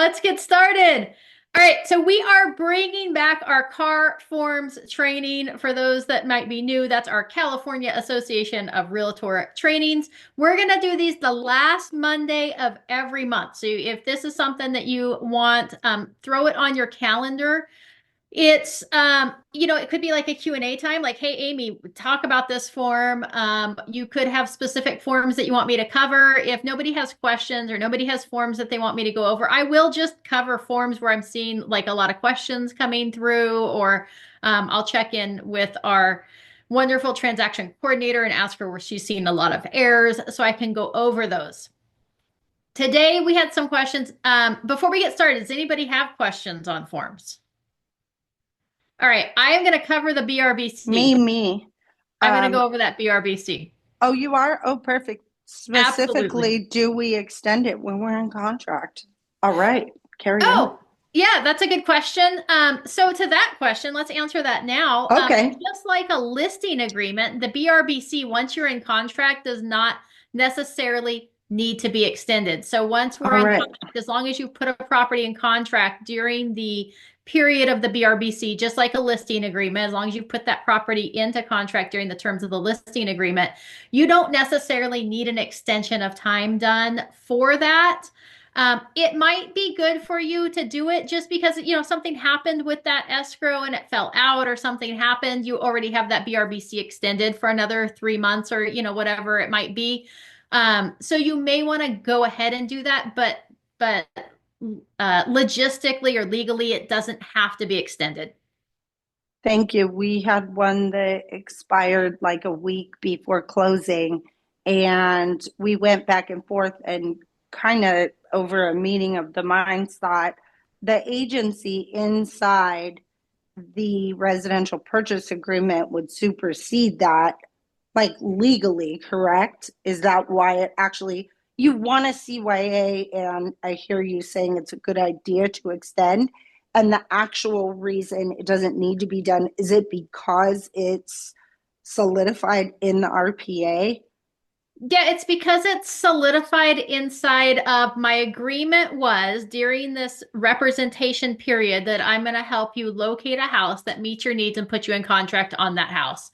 Let's get started. All right, so we are bringing back our car forms training. For those that might be new, that's our California Association of Realtor trainings. We're going to do these the last Monday of every month. So if this is something that you want, throw it on your calendar. It's it could be like a Q&A time, like, hey, Amy, talk about this form. You could have specific forms that you want me to cover. If nobody has questions or nobody has forms that they want me to go over, I will just cover forms where I'm seeing like a lot of questions coming through, or I'll check in with our wonderful transaction coordinator and ask her where she's seen a lot of errors so I can go over those. Today we had some questions. Before we get started, does anybody have questions on forms? All right, I am going to cover the BRBC. Me. I'm going to Um, go over that BRBC. oh, you are? Oh, perfect. Absolutely. Specifically, do we extend it when we're in contract? All right, carry on. Oh, yeah, that's a good question. So to that question, let's answer that now. Okay, Just like a listing agreement, the BRBC, once you're in contract, does not necessarily need to be extended. So once we're all in right. contract, as long as you put a property in contract during the period of the BRBC, just like a listing agreement, as long as you put that property into contract during the terms of the listing agreement, you don't necessarily need an extension of time done for that. It might be good for you to do it just because, something happened with that escrow and it fell out or something happened. You already have that BRBC extended for another 3 months or, whatever it might be. So you may want to go ahead and do that, but logistically or legally, it doesn't have to be extended. Thank you. We had one that expired like a week before closing, and we went back and forth and kind of over a meeting of the minds thought the agency inside the residential purchase agreement would supersede that, like legally, correct? Is that why it actually, you want a CYA, and I hear you saying it's a good idea to extend. And the actual reason it doesn't need to be done, is it because it's solidified in the RPA? Yeah, it's because it's solidified inside of my agreement was during this representation period that I'm going to help you locate a house that meets your needs and put you in contract on that house.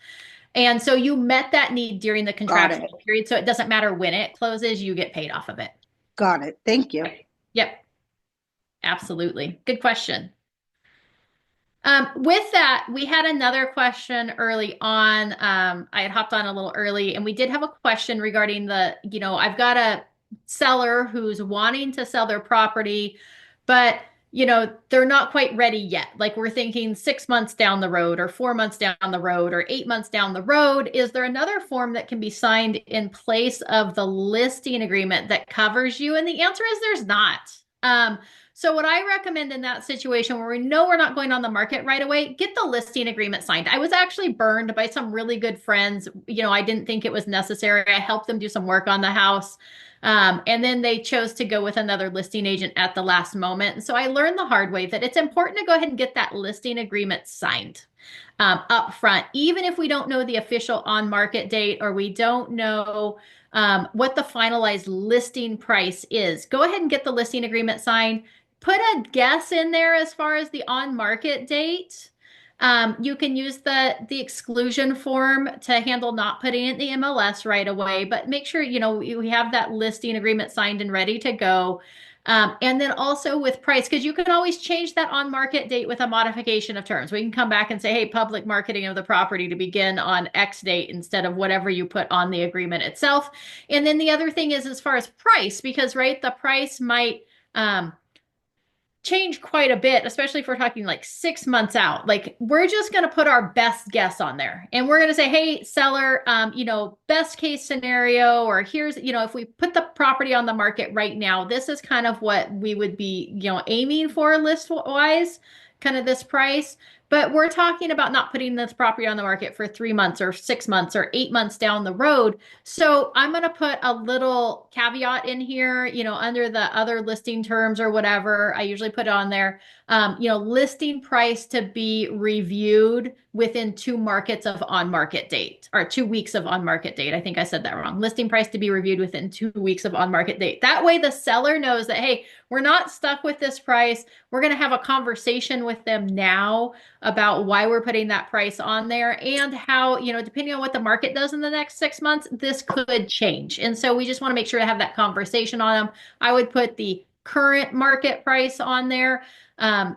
And so you met that need during the Got it. contractual period. So it doesn't matter when it closes, you get paid off of it. Got it. Thank you. Yep, absolutely. Good question. With that, we had another question early on. I had hopped on a little early, and we did have a question regarding I've got a seller who's wanting to sell their property, but they're not quite ready yet. Like we're thinking 6 months down the road, or 4 months down the road, or 8 months down the road. Is there another form that can be signed in place of the listing agreement that covers you? And the answer is there's not. So what I recommend in that situation where we know we're not going on the market right away, get the listing agreement signed. I was actually burned by some really good friends. I didn't think it was necessary. I helped them do some work on the house. And then they chose to go with another listing agent at the last moment. And so I learned the hard way that it's important to go ahead and get that listing agreement signed up front, even if we don't know the official on market date or we don't know what the finalized listing price is. Go ahead and get the listing agreement signed. Put a guess in there as far as the on market date. You can use the exclusion form to handle not putting it in the MLS right away, but make sure we have that listing agreement signed and ready to go. And then also with price, because you can always change that on market date with a modification of terms. We can come back and say, hey, public marketing of the property to begin on X date instead of whatever you put on the agreement itself. And then the other thing is as far as price, because the price might change quite a bit, especially if we're talking like 6 months out. Like we're just going to put our best guess on there. And we're going to say, hey, seller, best case scenario, or here's, if we put the property on the market right now, this is kind of what we would be, aiming for list wise, kind of this price. But we're talking about not putting this property on the market for 3 months or 6 months or 8 months down the road. So I'm going to put a little caveat in here, under the other listing terms or whatever. I usually put on there, listing price to be reviewed within 2 markets of on market date or 2 weeks of on market date. I think I said that wrong. Listing price to be reviewed within 2 weeks of on market date. That way the seller knows that, hey, we're not stuck with this price. We're going to have a conversation with them now about why we're putting that price on there and how, depending on what the market does in the next 6 months, this could change. And so we just want to make sure to have that conversation on them. I would put the current market price on there.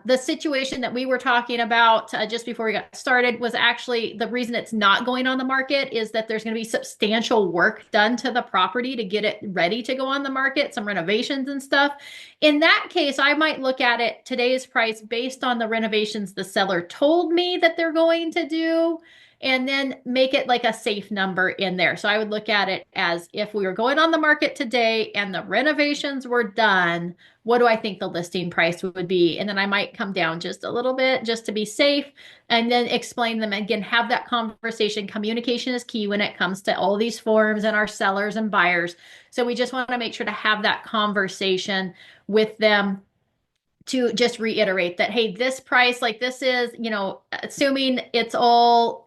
The situation that we were talking about just before we got started was actually the reason it's not going on the market is that there's going to be substantial work done to the property to get it ready to go on the market, some renovations and stuff. In that case, I might look at it today's price based on the renovations the seller told me that they're going to do, and then make it like a safe number in there. So I would look at it as if we were going on the market today and the renovations were done, what do I think the listing price would be? And then I might come down just a little bit just to be safe and then explain them again, have that conversation. Communication is key when it comes to all these forms and our sellers and buyers. So we just want to make sure to have that conversation with them to just reiterate that, hey, this price, like this is, assuming it's all,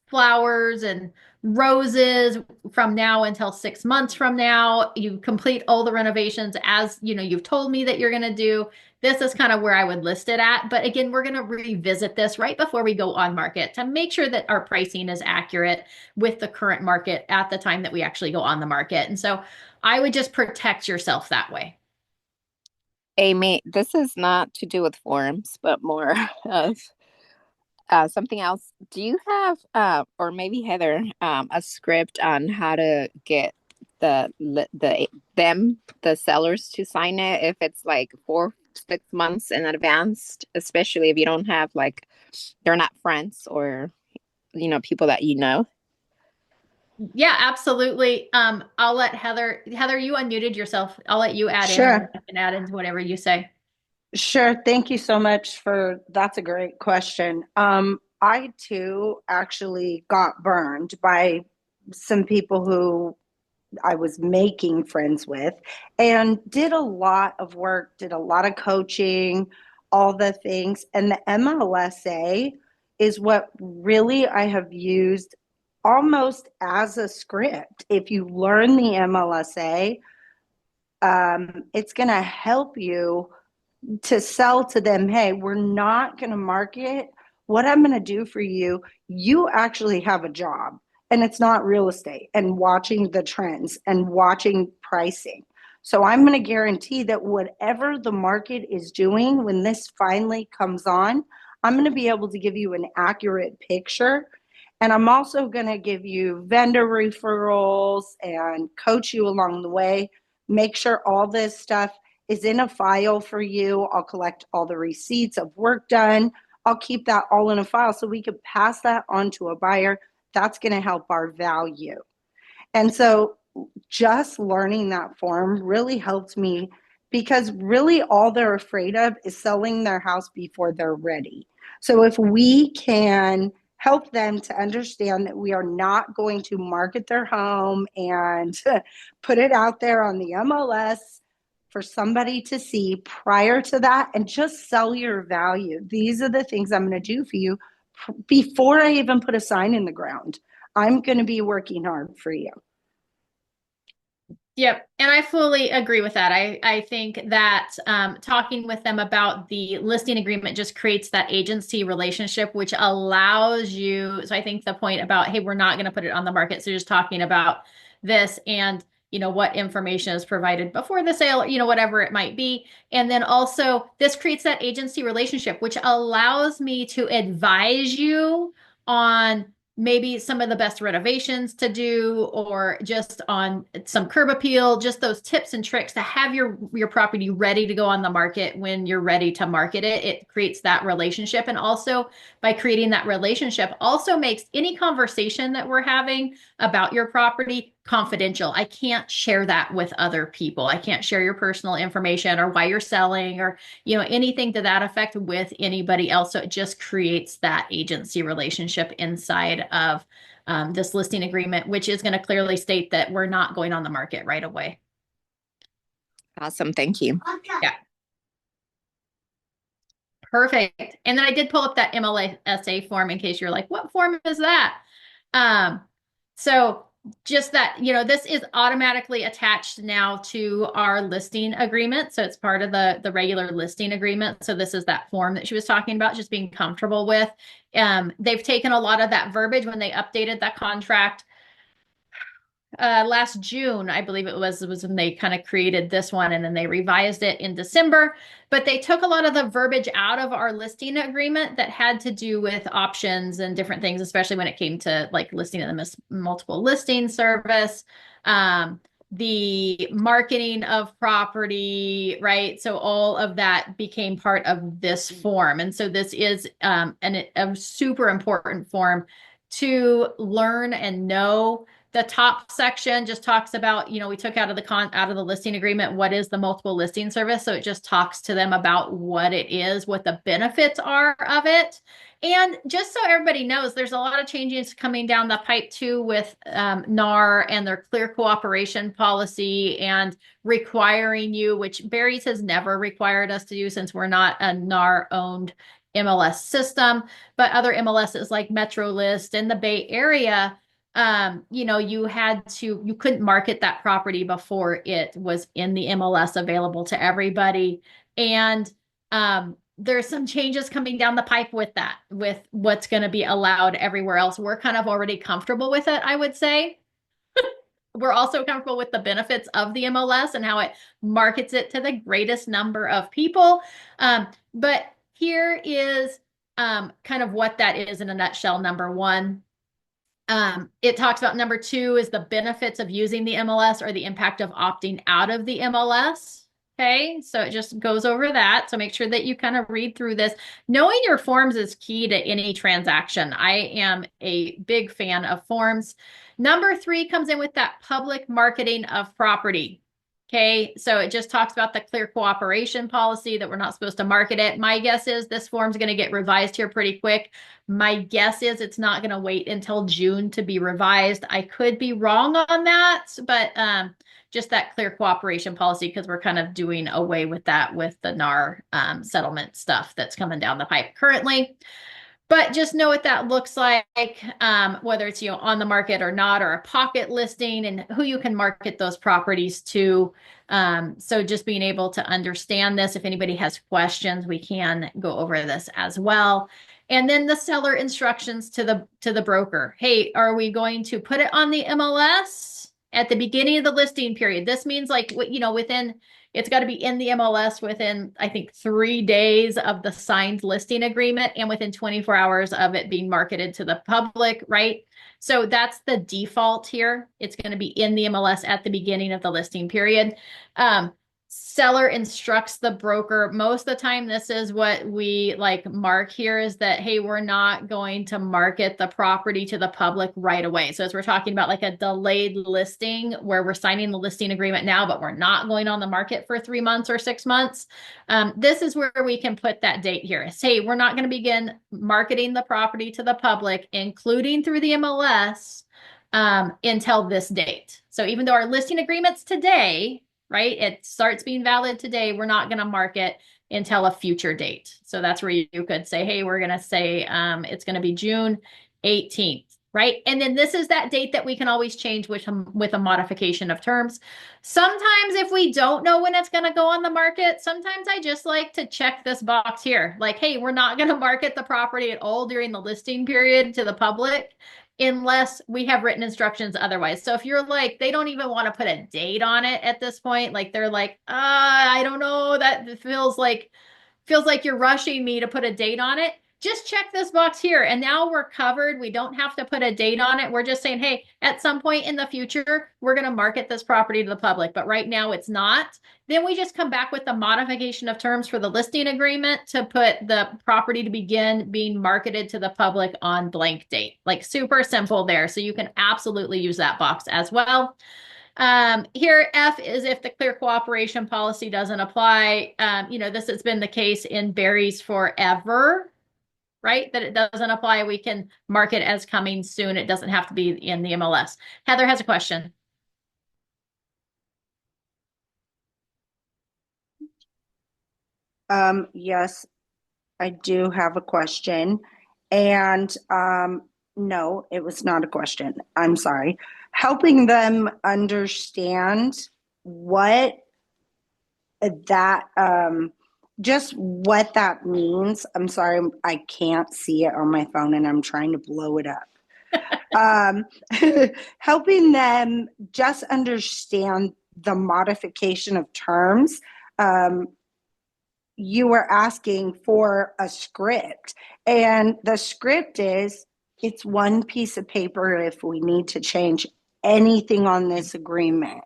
flowers and roses from now until 6 months from now, you complete all the renovations as, you've told me that you're going to do. This is kind of where I would list it at. But again, we're going to revisit this right before we go on market to make sure that our pricing is accurate with the current market at the time that we actually go on the market. And so I would just protect yourself that way. Amy, this is not to do with forms, but more of something else. Do you have, or maybe Heather, a script on how to get the sellers to sign it if it's like 4-6 months in advance, especially if you don't have like they're not friends or people that you know? Yeah, absolutely. I'll let Heather. Heather, you unmuted yourself. I'll let you add in, Sure. or I can add into whatever you say. Sure. Thank you so much for that's a great question. I too actually got burned by some people who I was making friends with and did a lot of work, did a lot of coaching, all the things. And the MLSA is what really I have used almost as a script. If you learn the MLSA, it's going to help you to sell to them, hey, we're not going to market. What I'm going to do for you, you actually have a job and it's not real estate and watching the trends and watching pricing. So I'm going to guarantee that whatever the market is doing when this finally comes on, I'm going to be able to give you an accurate picture. And I'm also going to give you vendor referrals and coach you along the way. Make sure all this stuff is in a file for you. I'll collect all the receipts of work done. I'll keep that all in a file so we could pass that on to a buyer. That's going to help our value. And so just learning that form really helped me because really all they're afraid of is selling their house before they're ready. So if we can help them to understand that we are not going to market their home and put it out there on the MLS for somebody to see prior to that and just sell your value. These are the things I'm going to do for you before I even put a sign in the ground. I'm going to be working hard for you. Yep. And I fully agree with that. I think that talking with them about the listing agreement just creates that agency relationship, which allows you. So I think the point about, hey, we're not going to put it on the market. So just talking about this and, what information is provided before the sale, whatever it might be. And then also this creates that agency relationship, which allows me to advise you on maybe some of the best renovations to do, or just on some curb appeal, just those tips and tricks to have your property ready to go on the market when you're ready to market it. It creates that relationship. And also by creating that relationship also makes any conversation that we're having about your property confidential. I can't share that with other people. I can't share your personal information or why you're selling or, anything to that effect with anybody else. So it just creates that agency relationship inside of this listing agreement, which is going to clearly state that we're not going on the market right away. Awesome. Thank you. Yeah. Perfect. And then I did pull up that MLSA form in case you're like, what form is that? So just that, this is automatically attached now to our listing agreement. So it's part of the regular listing agreement. So this is that form that she was talking about, just being comfortable with. They've taken a lot of that verbiage when they updated that contract last June, I believe it was when they kind of created this one, and then they revised it in December. But they took a lot of the verbiage out of our listing agreement that had to do with options and different things, especially when it came to like listing in the multiple listing service, the marketing of property, right? So all of that became part of this form. And so this is a super important form to learn and know. The top section just talks about, we took out of the listing agreement, what is the multiple listing service? So it just talks to them about what it is, what the benefits are of it. And just so everybody knows, there's a lot of changes coming down the pipe too with NAR and their clear cooperation policy and requiring you, which Barry's has never required us to do since we're not a NAR owned MLS system, but other MLSs like MetroList in the Bay Area, you couldn't market that property before it was in the MLS available to everybody. And there's some changes coming down the pipe with that, with what's going to be allowed everywhere else. We're kind of already comfortable with it, I would say. We're also comfortable with the benefits of the MLS and how it markets it to the greatest number of people. But here is kind of what that is in a nutshell. Number one, it talks about number two is the benefits of using the MLS or the impact of opting out of the MLS. Okay, so it just goes over that. So make sure that you kind of read through this. Knowing your forms is key to any transaction. I am a big fan of forms. Number three comes in with that public marketing of property. Okay, so it just talks about the clear cooperation policy that we're not supposed to market it. My guess is this form's going to get revised here pretty quick. My guess is it's not going to wait until June to be revised. I could be wrong on that, but just that clear cooperation policy, because we're kind of doing away with that with the NAR settlement stuff that's coming down the pipe currently. But just know what that looks like, whether it's on the market or not, or a pocket listing, and who you can market those properties to. So just being able to understand this. If anybody has questions, we can go over this as well. And then the seller instructions to the broker. Hey, are we going to put it on the MLS at the beginning of the listing period? This means like within. It's got to be in the MLS within, I think, 3 days of the signed listing agreement and within 24 hours of it being marketed to the public, right? So that's the default here. It's going to be in the MLS at the beginning of the listing period. Seller instructs the broker. Most of the time, this is what we mark here is that, hey, we're not going to market the property to the public right away. So as we're talking about like a delayed listing where we're signing the listing agreement now, but we're not going on the market for 3 months or 6 months. This is where we can put that date here. Say we're not going to begin marketing the property to the public, including through the MLS, until this date. So even though our listing agreement's today, right, it starts being valid today, we're not going to market until a future date. So that's where you could say, hey, we're going to say it's going to be June 18th, right? And then this is that date that we can always change with a modification of terms. Sometimes if we don't know when it's going to go on the market, sometimes I just like to check this box here. Like, hey, we're not going to market the property at all during the listing period to the public unless we have written instructions otherwise. So if you're like, they don't even want to put a date on it at this point, like they're like, I don't know, that feels like you're rushing me to put a date on it. just check this box here. And now we're covered. We don't have to put a date on it. We're just saying, hey, at some point in the future, we're going to market this property to the public, but right now it's not. Then we just come back with the modification of terms for the listing agreement to put the property to begin being marketed to the public on blank date. Like super simple there. So you can absolutely use that box as well. Here, F is if the clear cooperation policy doesn't apply. This has been the case in Barry's forever, right? That it doesn't apply. We can mark it as coming soon. It doesn't have to be in the MLS. Heather has a question. Yes, I do have a question. And no, it was not a question. I'm sorry. Helping them understand what that just what that means. I'm sorry, I can't see it on my phone and I'm trying to blow it up. Helping them just understand the modification of terms. You were asking for a script, and the script is it's one piece of paper if we need to change anything on this agreement.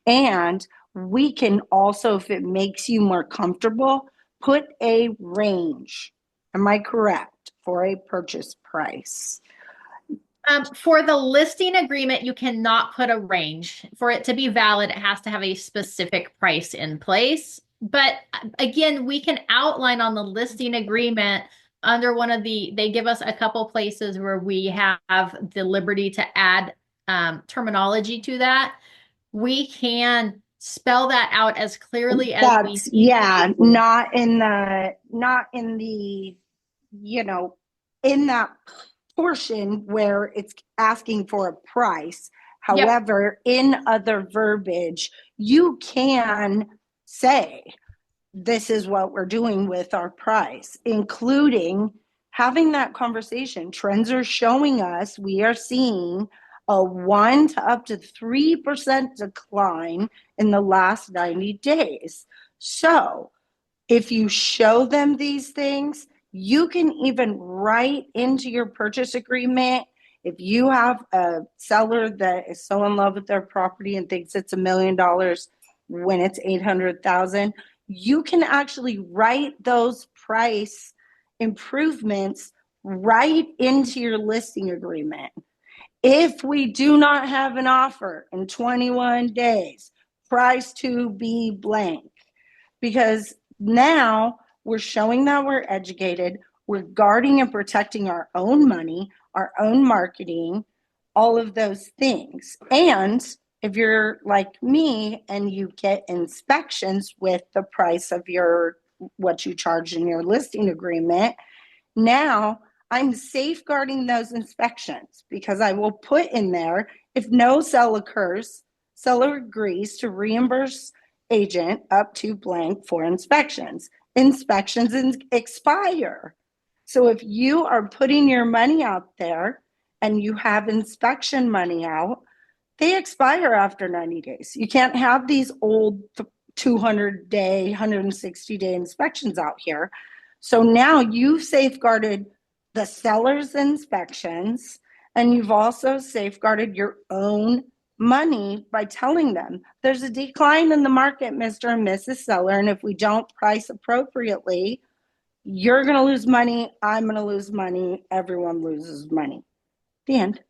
And we can also, if it makes you more comfortable, put a range. Am I correct? For a purchase price. For the listing agreement, you cannot put a range. For it to be valid, it has to have a specific price in place. But again, we can outline on the listing agreement under they give us a couple places where we have the liberty to add terminology to that. We can spell that out as clearly as we can. Yeah, not in the, in that portion where it's asking for a price. However, in other verbiage, you can say, this is what we're doing with our price, including having that conversation. Trends are showing us, we are seeing a 1 to up to 3% decline in the last 90 days. So if you show them these things, you can even write into your purchase agreement. If you have a seller that is so in love with their property and thinks it's $1 million when it's 800,000, you can actually write those price improvements right into your listing agreement. If we do not have an offer in 21 days, price to be blank, because now we're showing that we're educated, we're guarding and protecting our own money, our own marketing, all of those things. And if you're like me and you get inspections with the price of what you charge in your listing agreement, now I'm safeguarding those inspections because I will put in there, if no sale occurs, seller agrees to reimburse agent up to blank for inspections. Inspections expire. So if you are putting your money out there and you have inspection money out, they expire after 90 days. You can't have these old 200-day, 160-day inspections out here. So now you've safeguarded the seller's inspections, and you've also safeguarded your own money by telling them there's a decline in the market, Mr. and Mrs. Seller, and if we don't price appropriately, you're going to lose money, I'm going to lose money, everyone loses money. The end.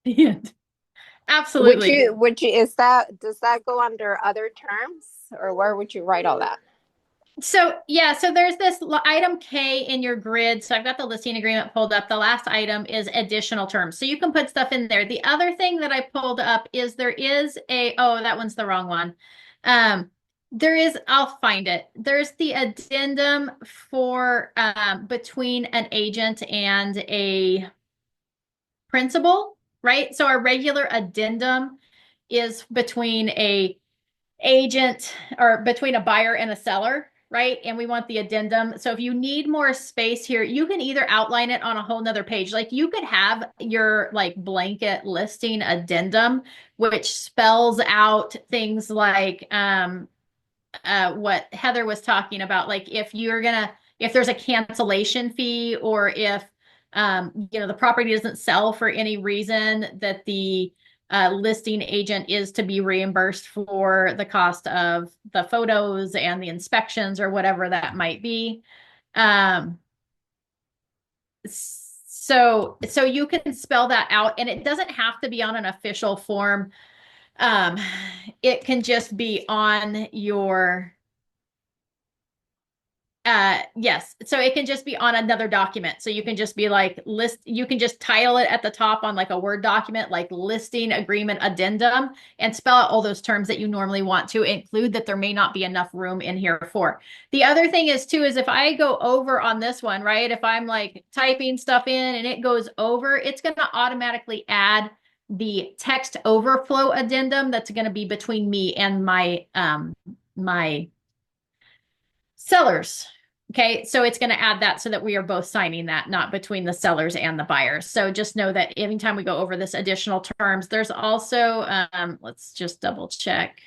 The end. Absolutely. Does that go under other terms, or where would you write all that? So there's this item K in your grid. So I've got the listing agreement pulled up. The last item is additional terms. So you can put stuff in there. The other thing that I pulled up is there is that one's the wrong one. I'll find it. There's the addendum for between an agent and a principal, right? So our regular addendum is between a agent or between a buyer and a seller, right? And we want the addendum. So if you need more space here, you can either outline it on a whole nother page. Like you could have your like blanket listing addendum, which spells out things like what Heather was talking about. Like if you're gonna if there's a cancellation fee, or if the property doesn't sell for any reason, that the listing agent is to be reimbursed for the cost of the photos and the inspections or whatever that might be. Um, so you can spell that out, and it doesn't have to be on an official form. Um, it can just be on your yes. So it can just be on another document. So you can just be like you can just title it at the top on like a Word document, like listing agreement addendum, and spell out all those terms that you normally want to include that there may not be enough room in here for. The other thing is too, is if I go over on this one, right? If I'm like typing stuff in and it goes over, it's going to automatically add the text overflow addendum that's going to be between me and my sellers. Okay, so it's going to add that so that we are both signing that, not between the sellers and the buyers. So just know that anytime we go over this additional terms, there's also, let's just double check.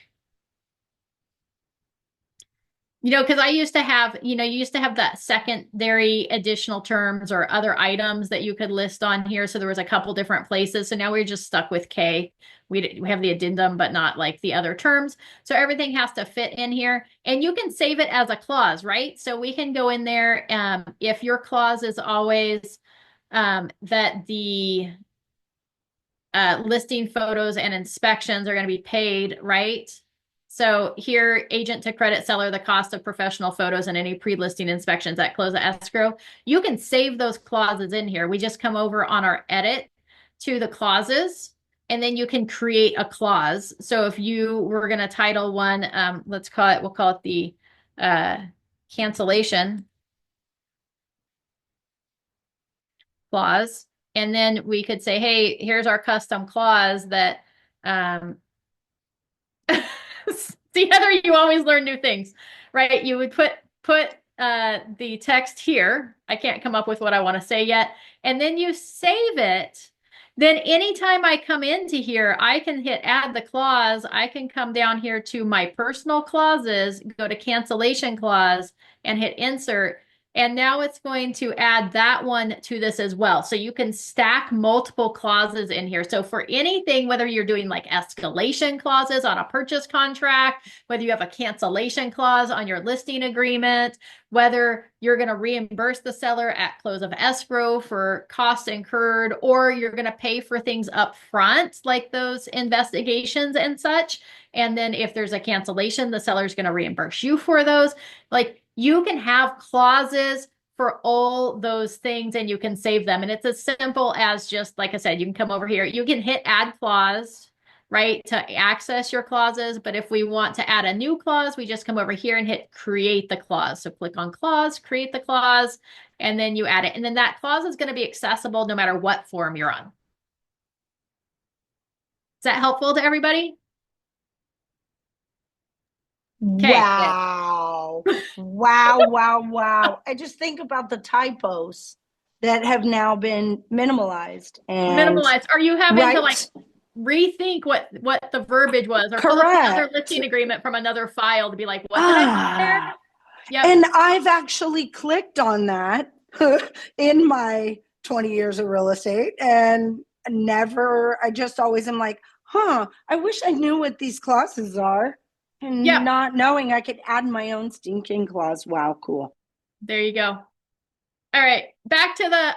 Because I used to have, you used to have that secondary additional terms or other items that you could list on here. So there was a couple different places. So now we're just stuck with K. We have the addendum, but not like the other terms. So everything has to fit in here, and you can save it as a clause, right? So we can go in there. If your clause is always that the listing photos and inspections are going to be paid, right? So here, agent to credit seller the cost of professional photos and any pre-listing inspections at close of escrow. You can save those clauses in here. We just come over on our edit to the clauses, and then you can create a clause. So if you were going to title one, we'll call it the cancellation clause. And then we could say, hey, here's our custom clause that see, Heather, you always learn new things, right? You would put the text here. I can't come up with what I want to say yet. And then you save it. Then anytime I come into here, I can hit add the clause. I can come down here to my personal clauses, go to cancellation clause, and hit insert. And now it's going to add that one to this as well. So you can stack multiple clauses in here. So for anything, whether you're doing like escalation clauses on a purchase contract, whether you have a cancellation clause on your listing agreement, whether you're going to reimburse the seller at close of escrow for costs incurred, or you're going to pay for things up front, like those investigations and such. And then if there's a cancellation, the seller's going to reimburse you for those. Like, you can have clauses for all those things, and you can save them. And it's as simple as just, like I said, you can come over here. You can hit add clause, right, to access your clauses. But if we want to add a new clause, we just come over here and hit create the clause. So click on clause, create the clause, and then you add it. And then that clause is going to be accessible no matter what form you're on. Is that helpful to everybody? Okay. Wow. Wow. I just think about the typos that have now been minimalized and Minimalized. Are you having to right. like rethink what the verbiage was, or pull up another Correct. listing agreement from another file to be like, what did I put there? Yep. And I've actually clicked on that in my 20 years of real estate, and I just always am like, I wish I knew what these clauses are. And Yep. not knowing I could add my own stinking clause. Wow, cool. There you go. All right, back to the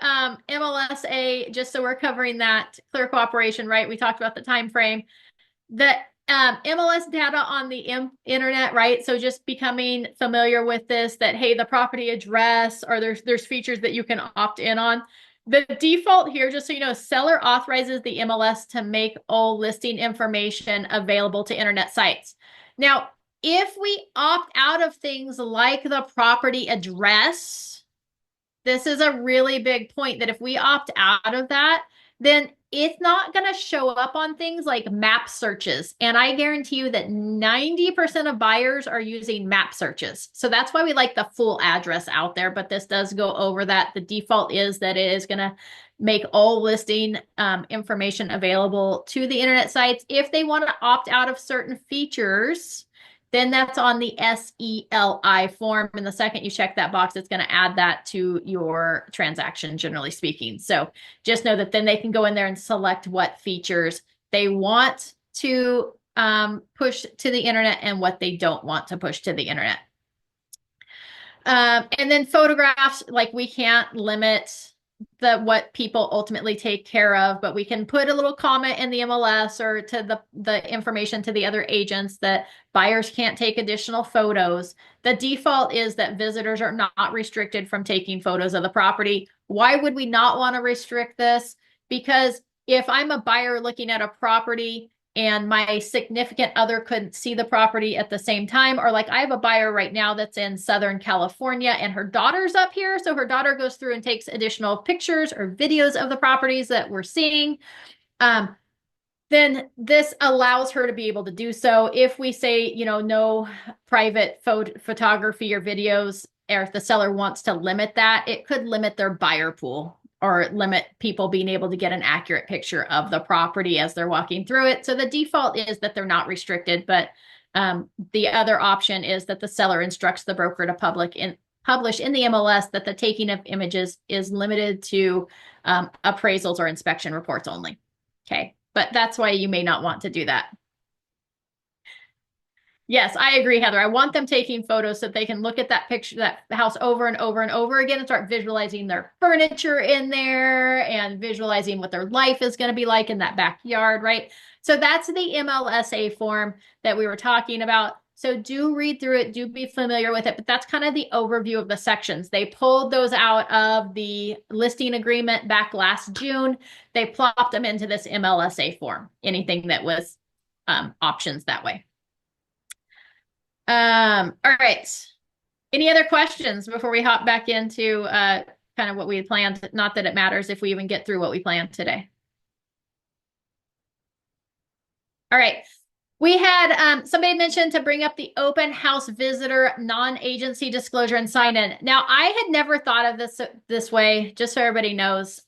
MLSA, just so we're covering that clear cooperation, right? We talked about the time frame. The MLS data on the internet, right? So just becoming familiar with this, that, hey, the property address, or there's features that you can opt in on. The default here, just so you know, seller authorizes the MLS to make all listing information available to internet sites. Now, if we opt out of things like the property address, this is a really big point, that if we opt out of that, then it's not going to show up on things like map searches. And I guarantee you that 90% of buyers are using map searches. So that's why we like the full address out there, but this does go over that. The default is that it is going to make all listing information available to the internet sites. If they want to opt out of certain features, then that's on the SELI form. And the second you check that box, it's going to add that to your transaction, generally speaking. So just know that then they can go in there and select what features they want to push to the internet and what they don't want to push to the internet. And then photographs, like we can't limit what people ultimately take care of, but we can put a little comment in the MLS or to the information to the other agents that buyers can't take additional photos. The default is that visitors are not restricted from taking photos of the property. Why would we not want to restrict this? Because if I'm a buyer looking at a property and my significant other couldn't see the property at the same time, or like I have a buyer right now that's in Southern California and her daughter's up here. So her daughter goes through and takes additional pictures or videos of the properties that we're seeing. Then this allows her to be able to do so. If we say, no private photography or videos, or if the seller wants to limit that, it could limit their buyer pool or limit people being able to get an accurate picture of the property as they're walking through it. So the default is that they're not restricted, but the other option is that the seller instructs the broker to publish in the MLS that the taking of images is limited to appraisals or inspection reports only. Okay, but that's why you may not want to do that. Yes, I agree, Heather. I want them taking photos so that they can look at that picture, that house over and over and over again and start visualizing their furniture in there and visualizing what their life is going to be like in that backyard, right? So that's the MLSA form that we were talking about. So do read through it, do be familiar with it, but that's kind of the overview of the sections. They pulled those out of the listing agreement back last June. They plopped them into this MLSA form, anything that was options that way. All right. Any other questions before we hop back into kind of what we had planned? Not that it matters if we even get through what we planned today. All right. We had somebody mentioned to bring up the open house visitor non-agency disclosure and sign-in. Now, I had never thought of this way, just so everybody knows.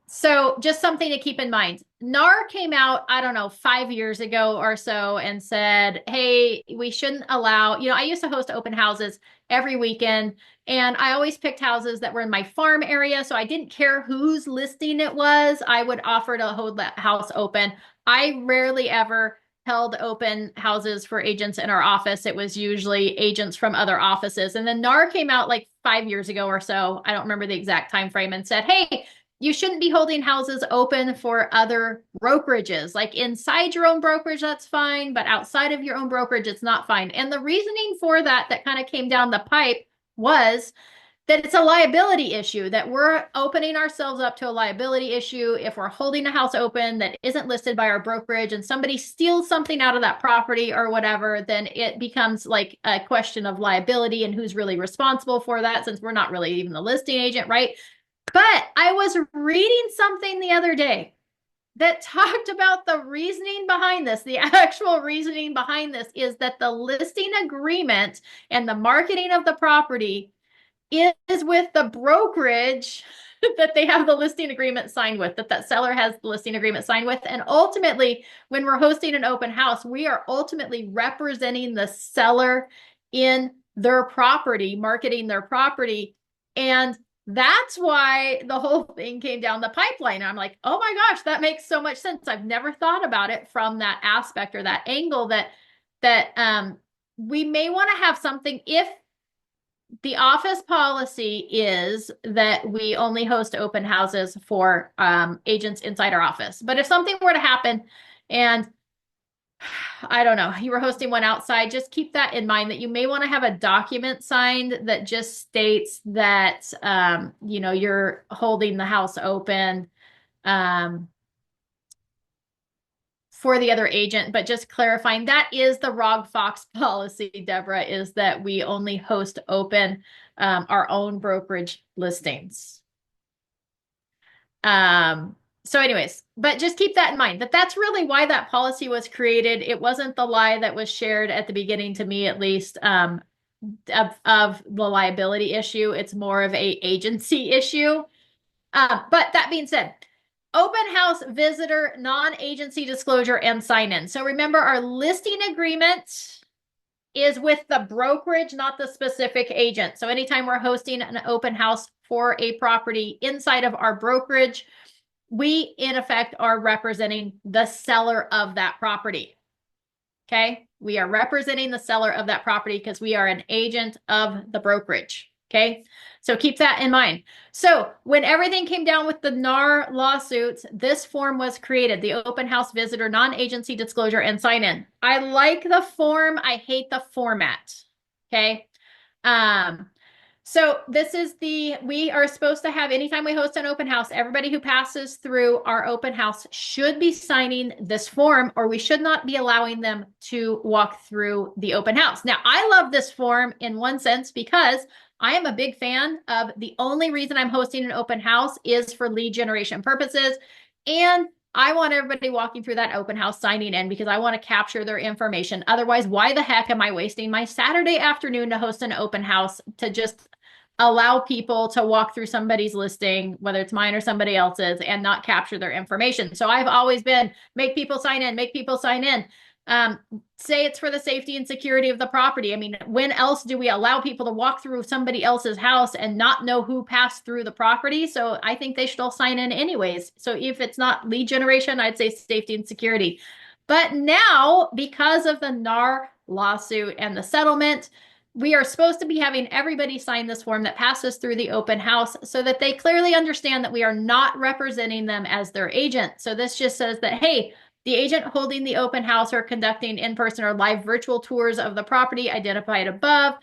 So just something to keep in mind. NAR came out, I don't know, 5 years ago or so and said, hey, we shouldn't allow, I used to host open houses every weekend, and I always picked houses that were in my farm area. So I didn't care whose listing it was. I would offer to hold that house open. I rarely ever held open houses for agents in our office. It was usually agents from other offices. And then NAR came out like 5 years ago or so. I don't remember the exact time frame, and said, hey, you shouldn't be holding houses open for other brokerages. Like inside your own brokerage, that's fine, but outside of your own brokerage, it's not fine. And the reasoning for that kind of came down the pipe was that it's a liability issue, that we're opening ourselves up to a liability issue. If we're holding a house open that isn't listed by our brokerage and somebody steals something out of that property or whatever, then it becomes like a question of liability and who's really responsible for that, since we're not really even the listing agent, right? But I was reading something the other day that talked about the reasoning behind this. The actual reasoning behind this is that the listing agreement and the marketing of the property is with the brokerage that they have the listing agreement signed with, that seller has the listing agreement signed with. And ultimately, when we're hosting an open house, we are ultimately representing the seller in their property, marketing their property. And that's why the whole thing came down the pipeline. I'm like, oh my gosh, that makes so much sense. I've never thought about it from that aspect or that angle, that we may want to have something. If the office policy is that we only host open houses for agents inside our office. But if something were to happen and I don't know, you were hosting one outside, just keep that in mind, that you may want to have a document signed that just states that, you're holding the house open for the other agent, but just clarifying that is the ROG Fox policy, Deborah, is that we only host open our own brokerage listings. So anyways, but just keep that in mind, that's really why that policy was created. It wasn't the lie that was shared at the beginning, to me at least, of the liability issue. It's more of a agency issue. But that being said, open house visitor, non-agency disclosure, and sign-in. So remember, our listing agreement is with the brokerage, not the specific agent. So anytime we're hosting an open house for a property inside of our brokerage, we in effect are representing the seller of that property. Okay. We are representing the seller of that property because we are an agent of the brokerage. Okay. So keep that in mind. So when everything came down with the NAR lawsuits, this form was created, the open house visitor, non-agency disclosure, and sign-in. I like the form. I hate the format. Okay. So this is we are supposed to have, anytime we host an open house, everybody who passes through our open house should be signing this form, or we should not be allowing them to walk through the open house. Now, I love this form in one sense because I am a big fan of, the only reason I'm hosting an open house is for lead generation purposes. And I want everybody walking through that open house signing in because I want to capture their information. Otherwise, why the heck am I wasting my Saturday afternoon to host an open house to just allow people to walk through somebody's listing, whether it's mine or somebody else's, and not capture their information? So I've always been, make people sign in, make people sign in. Say it's for the safety and security of the property. I mean, when else do we allow people to walk through somebody else's house and not know who passed through the property? So I think they should all sign in anyways. So if it's not lead generation, I'd say safety and security. But now, because of the NAR lawsuit and the settlement, we are supposed to be having everybody sign this form that passes through the open house so that they clearly understand that we are not representing them as their agent. So this just says that, hey, the agent holding the open house or conducting in-person or live virtual tours of the property identified above.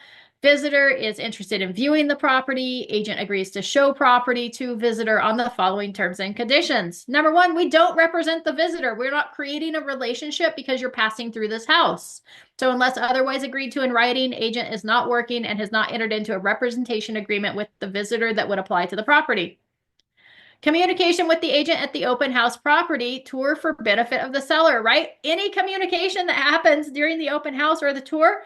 Visitor is interested in viewing the property. Agent agrees to show property to visitor on the following terms and conditions. Number one, we don't represent the visitor. We're not creating a relationship because you're passing through this house. So unless otherwise agreed to in writing, agent is not working and has not entered into a representation agreement with the visitor that would apply to the property. Communication with the agent at the open house property tour for benefit of the seller, right? Any communication that happens during the open house or the tour,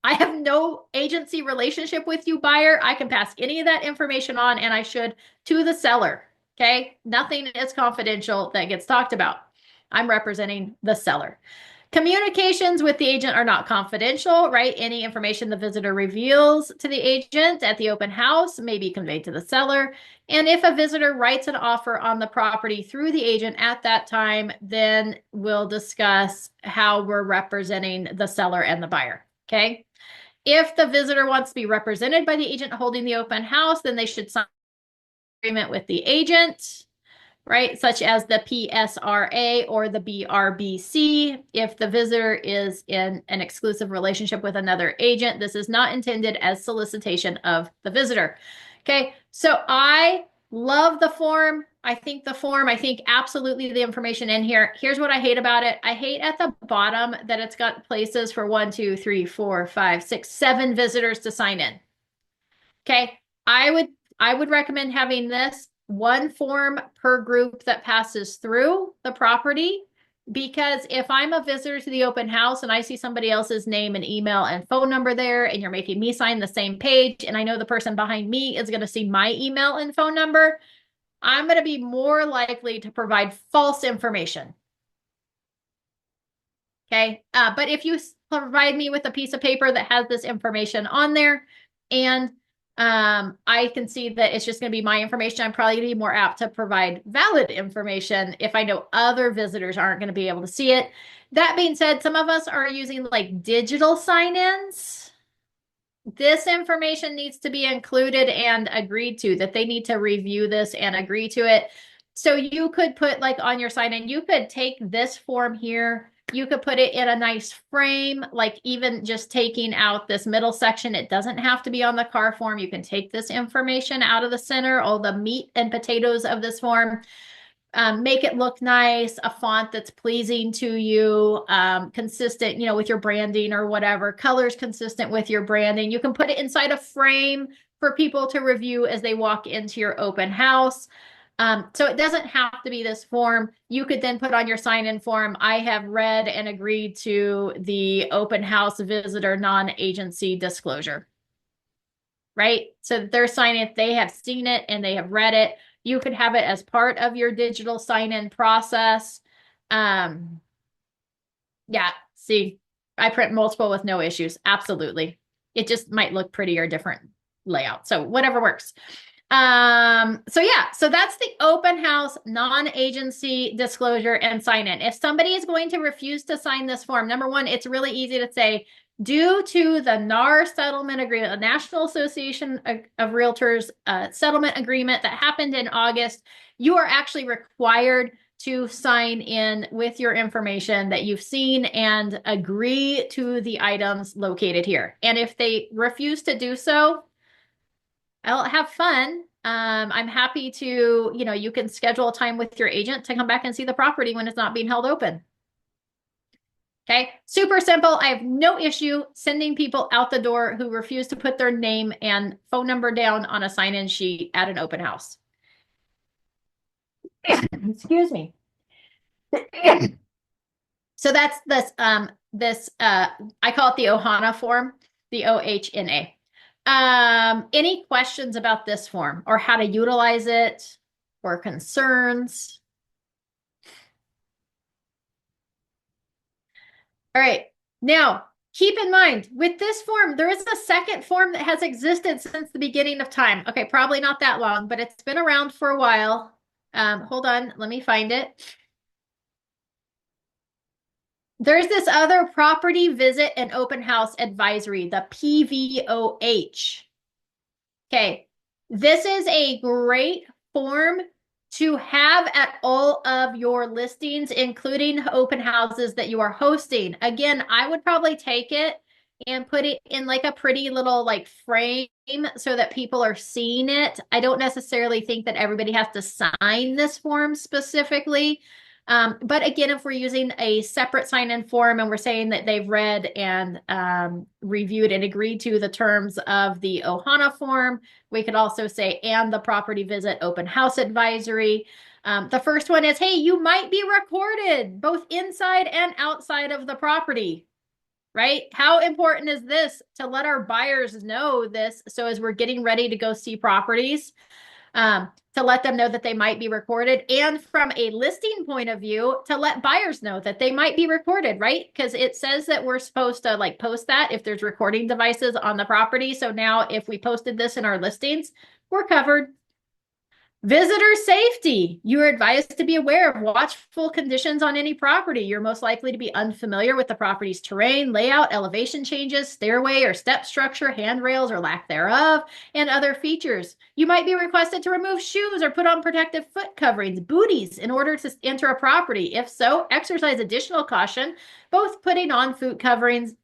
I have no agency relationship with you, buyer. I can pass any of that information on, and I should, to the seller. Okay. Nothing is confidential that gets talked about. I'm representing the seller. Communications with the agent are not confidential, right? Any information the visitor reveals to the agent at the open house may be conveyed to the seller. And if a visitor writes an offer on the property through the agent at that time, then we'll discuss how we're representing the seller and the buyer. Okay. If the visitor wants to be represented by the agent holding the open house, then they should sign an agreement with the agent, right? Such as the PSRA or the BRBC. If the visitor is in an exclusive relationship with another agent, this is not intended as solicitation of the visitor. Okay, so I love the form. I think absolutely the information in here. Here's what I hate about it. I hate at the bottom that it's got places for 1, 2, 3, 4, 5, 6, 7 visitors to sign in. Okay, I would recommend having this one form per group that passes through the property, because if I'm a visitor to the open house and I see somebody else's name and email and phone number there, and you're making me sign the same page, and I know the person behind me is going to see my email and phone number, I'm going to be more likely to provide false information. Okay. But if you provide me with a piece of paper that has this information on there, and I can see that it's just going to be my information, I'm probably going to be more apt to provide valid information if I know other visitors aren't going to be able to see it. That being said, some of us are using like digital sign-ins. This information needs to be included and agreed to, that they need to review this and agree to it. So you could put, like, on your sign-in, you could take this form here, you could put it in a nice frame, like even just taking out this middle section. It doesn't have to be on the car form. You can take this information out of the center, all the meat and potatoes of this form, make it look nice, a font that's pleasing to you, consistent, with your branding or whatever, colors consistent with your branding. You can put it inside a frame for people to review as they walk into your open house. So it doesn't have to be this form. You could then put on your sign-in form, I have read and agreed to the open house visitor non-agency disclosure. Right? So they're signing it, they have seen it and they have read it. You could have it as part of your digital sign-in process. Yeah, see, I print multiple with no issues. Absolutely. It just might look pretty or different layout. So whatever works. So yeah, so that's the open house, non-agency disclosure and sign in. If somebody is going to refuse to sign this form, number one, it's really easy to say, due to the NAR settlement agreement, the National Association of Realtors settlement agreement that happened in August, you are actually required to sign in with your information that you've seen and agree to the items located here. And if they refuse to do so, I'll have fun. I'm happy to, you can schedule a time with your agent to come back and see the property when it's not being held open. Okay, super simple. I have no issue sending people out the door who refuse to put their name and phone number down on a sign-in sheet at an open house. Excuse me. So that's this, I call it the Ohana form, the OHNA. Any questions about this form or how to utilize it or concerns? All right. Now, keep in mind, with this form, there is a second form that has existed since the beginning of time. Okay, probably not that long, but it's been around for a while. Hold on, let me find it. There's this other property visit and open house advisory, the PVOH. Okay, this is a great form to have at all of your listings, including open houses that you are hosting. Again, I would probably take it and put it in like a pretty little like frame so that people are seeing it. I don't necessarily think that everybody has to sign this form specifically. But again, if we're using a separate sign-in form and we're saying that they've read and reviewed and agreed to the terms of the Ohana form, we could also say, and the property visit open house advisory. The first one is, hey, you might be recorded both inside and outside of the property, right? How important is this to let our buyers know this? So as we're getting ready to go see properties, to let them know that they might be recorded, and from a listing point of view, to let buyers know that they might be recorded, right? Because it says that we're supposed to like post that if there's recording devices on the property. So now if we posted this in our listings, we're covered. Visitor safety. You are advised to be aware of watchful conditions on any property. You're most likely to be unfamiliar with the property's terrain, layout, elevation changes, stairway or step structure, handrails or lack thereof, and other features. You might be requested to remove shoes or put on protective foot coverings, booties, in order to enter a property. If so, exercise additional caution, both putting on foot coverings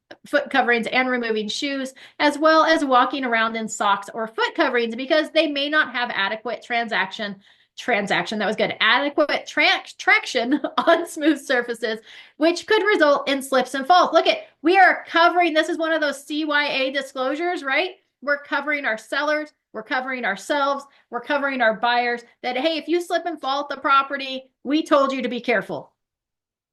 and removing shoes, as well as walking around in socks or foot coverings, because they may not have adequate traction, that was good, adequate traction on smooth surfaces, which could result in slips and falls. Look at, we are covering, this is one of those CYA disclosures, right? We're covering our sellers, we're covering ourselves, we're covering our buyers, that, hey, if you slip and fall at the property, we told you to be careful,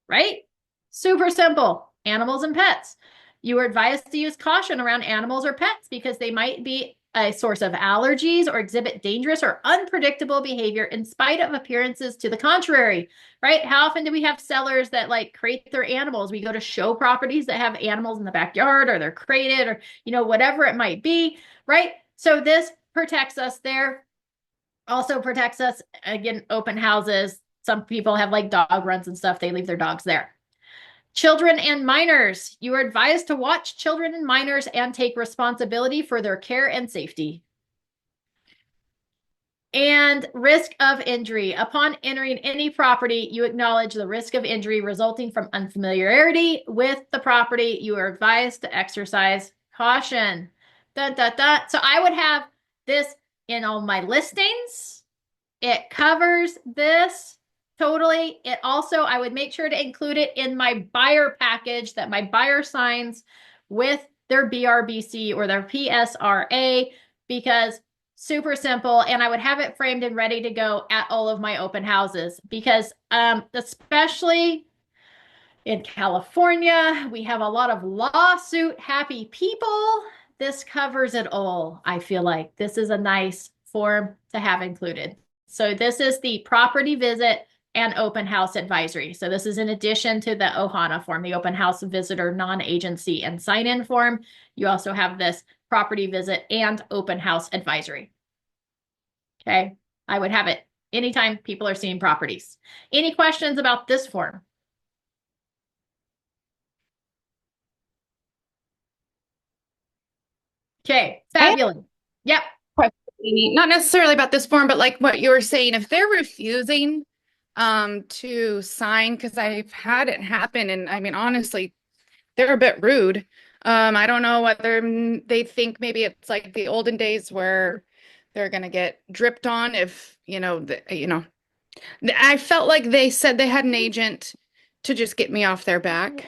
right? Super simple. Animals and pets. You are advised to use caution around animals or pets because they might be a source of allergies or exhibit dangerous or unpredictable behavior in spite of appearances to the contrary, right? How often do we have sellers that like crate their animals? We go to show properties that have animals in the backyard, or they're crated, or, whatever it might be, right? So this protects us there. Also protects us, again, open houses. Some people have like dog runs and stuff. They leave their dogs there. Children and minors. You are advised to watch children and minors and take responsibility for their care and safety. And risk of injury. Upon entering any property, you acknowledge the risk of injury resulting from unfamiliarity with the property. You are advised to exercise caution. So I would have this in all my listings. It covers this. Totally. It also, I would make sure to include it in my buyer package that my buyer signs with their BRBC or their PSRA, because super simple. And I would have it framed and ready to go at all of my open houses, because especially in California, we have a lot of lawsuit happy people. This covers it all. I feel like this is a nice form to have included. So this is the property visit and open house advisory. So this is in addition to the Ohana form, the open house visitor non-agency and sign-in form. You also have this property visit and open house advisory. Okay, I would have it anytime people are seeing properties. Any questions about this form? Okay, I have fabulous. Yep. a question, Amy. Not necessarily about this form, but like what you were saying, if they're refusing to sign, because I've had it happen, and I mean honestly, they're a bit rude. I don't know whether they think maybe it's like the olden days where they're gonna get dripped on if, I felt like they said they had an agent to just get me off their back,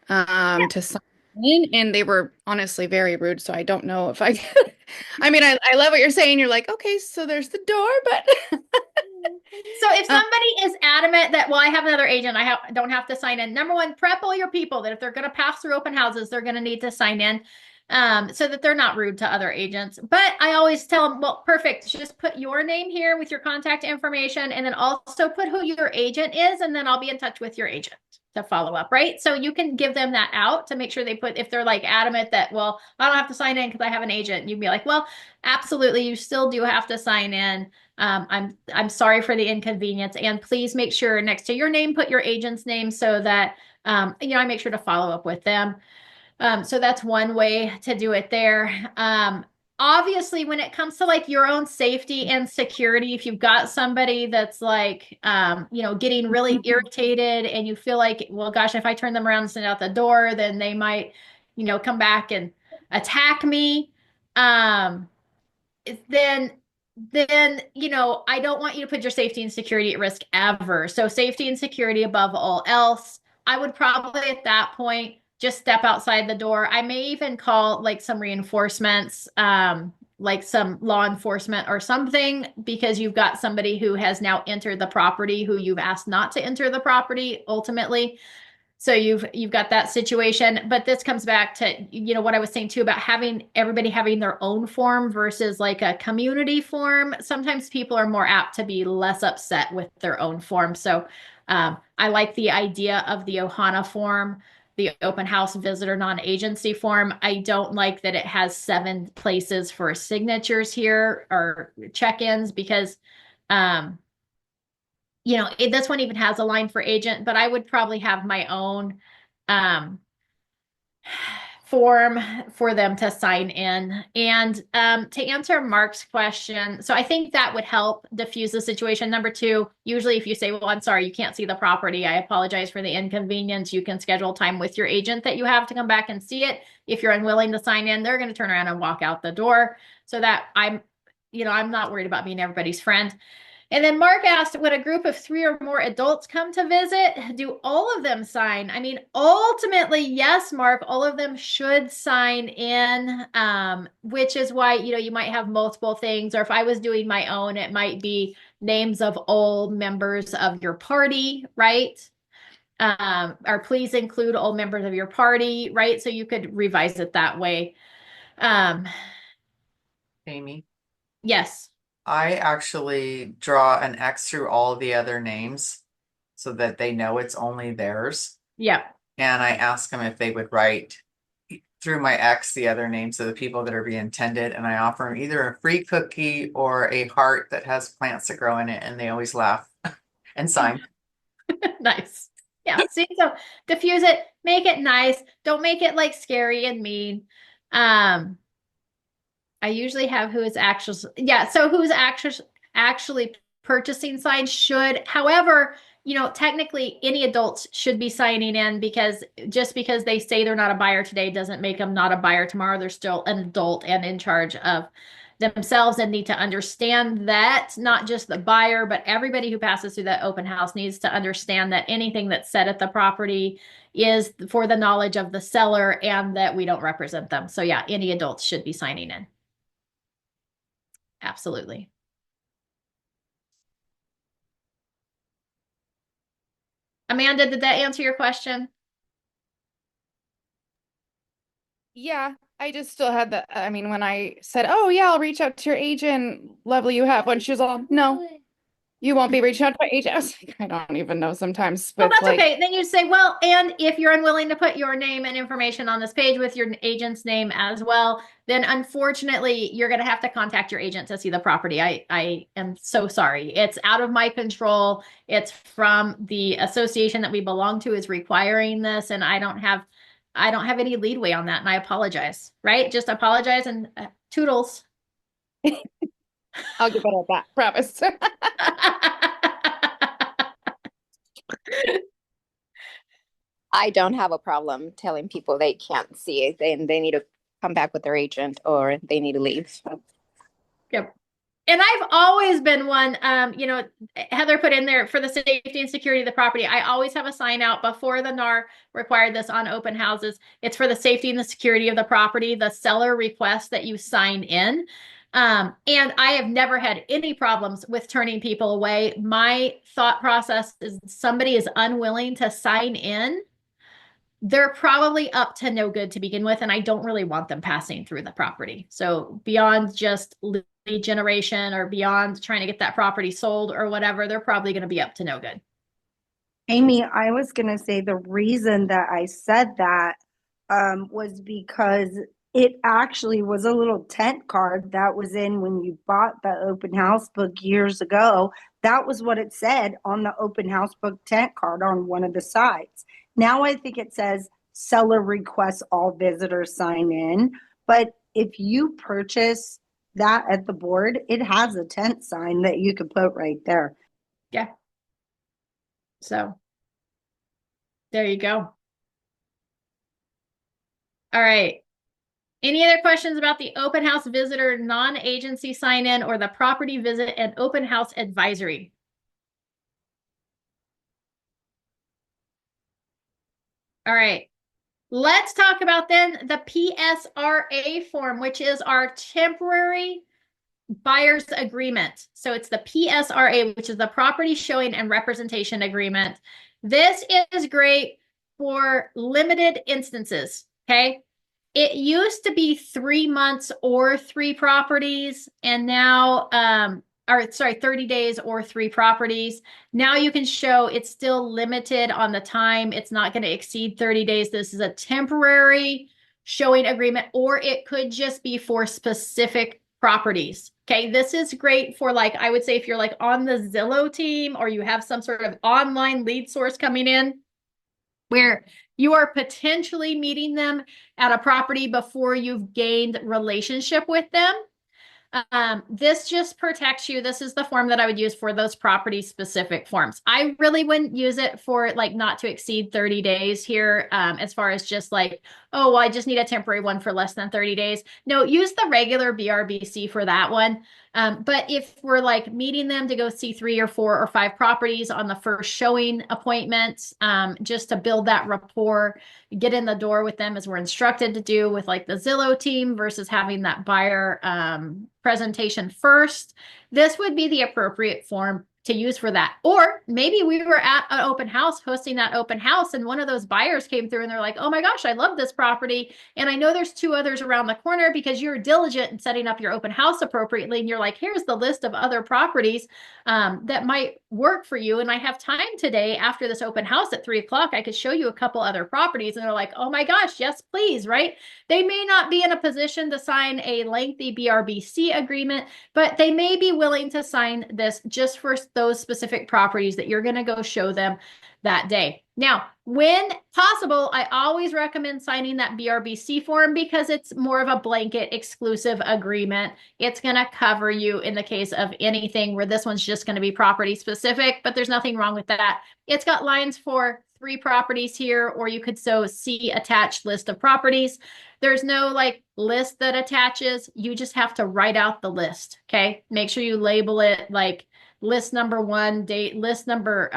to sign in, and they were honestly very rude. So I don't know if I I mean, I love what you're saying. You're like, okay, so there's the door, but So if somebody is adamant that, well, I have another agent, don't have to sign in. Number one, prep all your people that if they're going to pass through open houses, they're going to need to sign in, so that they're not rude to other agents. But I always tell them, well, perfect. Just put your name here with your contact information, and then also put who your agent is, and then I'll be in touch with your agent to follow up, right? So you can give them that out to make sure they put, if they're like adamant that, well, I don't have to sign in because I have an agent, you'd be like, well, absolutely, you still do have to sign in. I'm sorry for the inconvenience, and please make sure next to your name, put your agent's name so that, I make sure to follow up with them. So that's one way to do it there. Obviously, when it comes to like your own safety and security, if you've got somebody that's like, getting really irritated and you feel like, well, gosh, if I turn them around and send out the door, then they might, come back and attack me. Um, then I don't want you to put your safety and security at risk ever. So safety and security above all else. I would probably at that point just step outside the door. I may even call like some reinforcements, like some law enforcement or something, because you've got somebody who has now entered the property who you've asked not to enter the property ultimately. So you've got that situation, but this comes back to, what I was saying too about having everybody having their own form versus like a community form. Sometimes people are more apt to be less upset with their own form. So I like the idea of the Ohana form, the open house visitor non-agency form. I don't like that it has 7 places for signatures here or check-ins because this one even has a line for agent, but I would probably have my own form for them to sign in. And to answer Mark's question, so I think that would help diffuse the situation. Number 2, usually if you say, well, I'm sorry, you can't see the property, I apologize for the inconvenience, you can schedule time with your agent that you have to come back and see it. If you're unwilling to sign in, they're going to turn around and walk out the door, so that I'm not worried about being everybody's friend. And then Mark asked, would a group of 3 or more adults come to visit? Do all of them sign? I mean, ultimately, yes, Mark, all of them should sign in, which is why, you might have multiple things. Or if I was doing my own, it might be names of all members of your party, right? Or please include all members of your party, right? So you could revise it that way. Amy, Yes. I actually draw an X through all of the other names so that they know it's only theirs. Yeah. And I ask them if they would write through my X the other names of the people that are being tended. And I offer them either a free cookie or a heart that has plants that grow in it. And they always laugh and sign. Nice. Yeah. See, so diffuse it, make it nice. Don't make it like scary and mean. I usually have who is actually, so who's actually purchasing signs should, however, technically any adults should be signing in, because just because they say they're not a buyer today doesn't make them not a buyer tomorrow. They're still an adult and in charge of themselves and need to understand that not just the buyer, but everybody who passes through that open house needs to understand that anything that's said at the property is for the knowledge of the seller and that we don't represent them. So yeah, any adults should be signing in. Absolutely. Amanda, did that answer your question? yeah, I just still had the, I mean, when I said, oh yeah, I'll reach out to your agent, lovely you have one, she was all, no, You won't be reached out by agents. I don't even know sometimes, Well, but that's like, okay. Then you say, well, and if you're unwilling to put your name and information on this page with your agent's name as well, then unfortunately you're going to have to contact your agent to see the property. I am so sorry. It's out of my control. It's from the association that we belong to is requiring this, and I don't have any leadway on that, and I apologize. Right? Just apologize and toodles. I'll get better at that, promise. I don't have a problem telling people they can't see it, then they need to come back with their agent or they need to leave. Yep. And I've always been one, Heather put in there for the safety and security of the property. I always have a sign out before the NAR required this on open houses. It's for the safety and the security of the property. The seller requests that you sign in. And I have never had any problems with turning people away. My thought process is somebody is unwilling to sign in, they're probably up to no good to begin with, and I don't really want them passing through the property. So beyond just lead generation or beyond trying to get that property sold or whatever, they're probably going to be up to no good. Amy, I was going to say the reason that I said that was because it actually was a little tent card that was in when you bought the open house book years ago. That was what it said on the open house book tent card on one of the sides. Now I think it says seller requests all visitors sign in. But if you purchase that at the board, it has a tent sign that you could put right there. Yeah. So there you go. All right. Any other questions about the open house visitor non-agency sign-in or the property visit and open house advisory? All right. Let's talk about then the PSRA form, which is our temporary buyer's agreement. So it's the PSRA, which is the property showing and representation agreement. This is great for limited instances. Okay. It used to be 3 months or 3 properties, and now, 30 days or 3 properties. Now you can show it's still limited on the time. It's not going to exceed 30 days. This is a temporary showing agreement, or it could just be for specific properties. Okay, this is great for, like, I would say if you're like on the Zillow team or you have some sort of online lead source coming in where you are potentially meeting them at a property before you've gained relationship with them. This just protects you. This is the form that I would use for those property specific forms. I really wouldn't use it for like not to exceed 30 days here, as far as just like, oh, well, I just need a temporary one for less than 30 days. No, use the regular BRBC for that one. But if we're like meeting them to go see 3 or 4 or 5 properties on the first showing appointment, just to build that rapport, get in the door with them as we're instructed to do with like the Zillow team versus having that buyer presentation first, this would be the appropriate form to use for that. Or maybe we were at an open house hosting that open house and one of those buyers came through and they're like, oh my gosh, I love this property. And I know there's 2 others around the corner because you're diligent in setting up your open house appropriately. And you're like, here's the list of other properties that might work for you. And I have time today after this open house at 3 o'clock. I could show you a couple other properties. And they're like, oh my gosh, yes, please. Right. They may not be in a position to sign a lengthy BRBC agreement, but they may be willing to sign this just for those specific properties that you're going to go show them that day. Now, when possible, I always recommend signing that BRBC form because it's more of a blanket exclusive agreement. It's going to cover you in the case of anything where this one's just going to be property specific, but there's nothing wrong with that. It's got lines for 3 properties here, or you could so see attached list of properties. There's no like list that attaches. You just have to write out the list. Okay. Make sure you label it like list number 1, date, list number,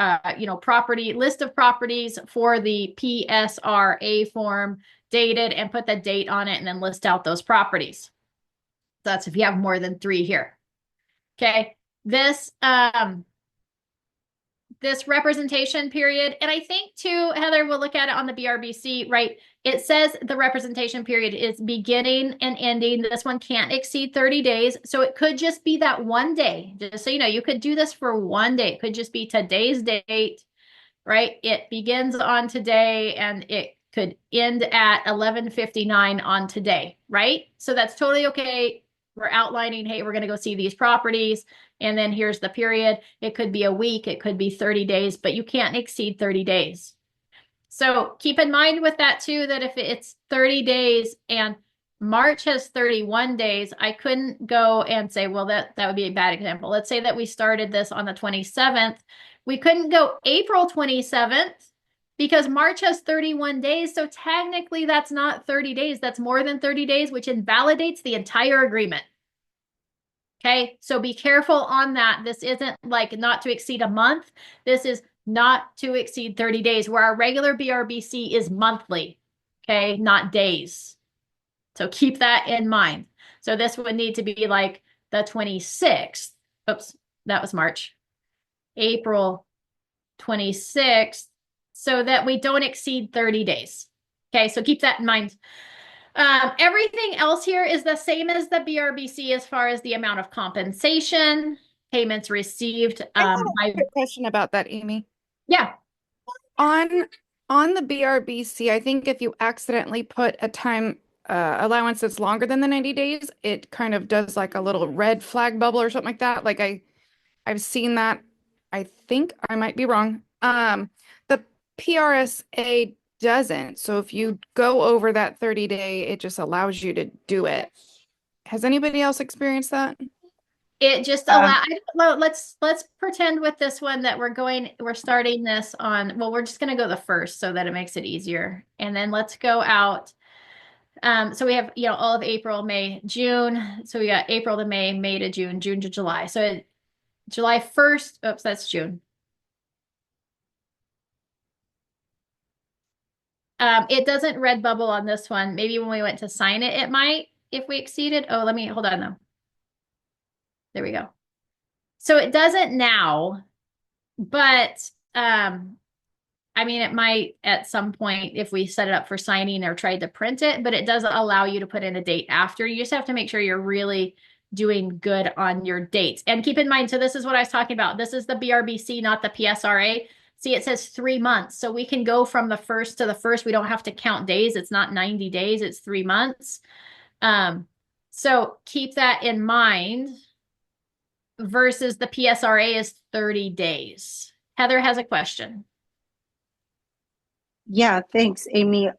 property, list of properties for the PSRA form, dated, and put the date on it, and then list out those properties. That's if you have more than 3 here. Okay. This this representation period, and I think too, Heather, we'll look at it on the BRBC, right? It says the representation period is beginning and ending. This one can't exceed 30 days. So it could just be that one day. Just so you know, you could do this for one day. It could just be today's date, right? It begins on today and it could end at 11:59 on today, right? So that's totally okay. We're outlining, hey, we're going to go see these properties. And then here's the period. It could be a week. It could be 30 days, but you can't exceed 30 days. So keep in mind with that too, that if it's 30 days and March has 31 days, I couldn't go and say, well, that would be a bad example. Let's say that we started this on the 27th. We couldn't go April 27th because March has 31 days. So technically that's not 30 days. That's more than 30 days, which invalidates the entire agreement. Okay, so be careful on that. This isn't like not to exceed a month. This is not to exceed 30 days, where our regular BRBC is monthly, okay, not days. So keep that in mind. So this would need to be like the 26th. Oops, that was March. April 26th, so that we don't exceed 30 days. Okay, so keep that in mind. Everything else here is the same as the BRBC as far as the amount of compensation, payments received. I have a quick question about that, Amy. Yeah. On the BRBC, I think if you accidentally put a time allowance that's longer than the 90 days, it kind of does like a little red flag bubble or something like that. Like I've seen that. I think I might be wrong. The PRSA doesn't. So if you go over that 30-day, it just allows you to do it. Has anybody else experienced that? It just let's pretend with this one that we're starting this on, well, we're just going to go the first so that it makes it easier. And then let's go out. So we have, all of April, May, June. So we got April to May, May to June, June to July. So July 1st, oops, that's June. It doesn't red bubble on this one. Maybe when we went to sign it, it might, if we exceeded. Oh, hold on though. There we go. So it doesn't now, but, I mean, it might at some point if we set it up for signing or tried to print it, but it does allow you to put in a date after. You just have to make sure you're really doing good on your dates. And keep in mind, so this is what I was talking about. This is the BRBC, not the PSRA. See, it says 3 months. So we can go from the first to the first. We don't have to count days. It's not 90 days. It's 3 months. So keep that in mind versus the PSRA is 30 days. Heather has a question. Yeah, thanks, Amy.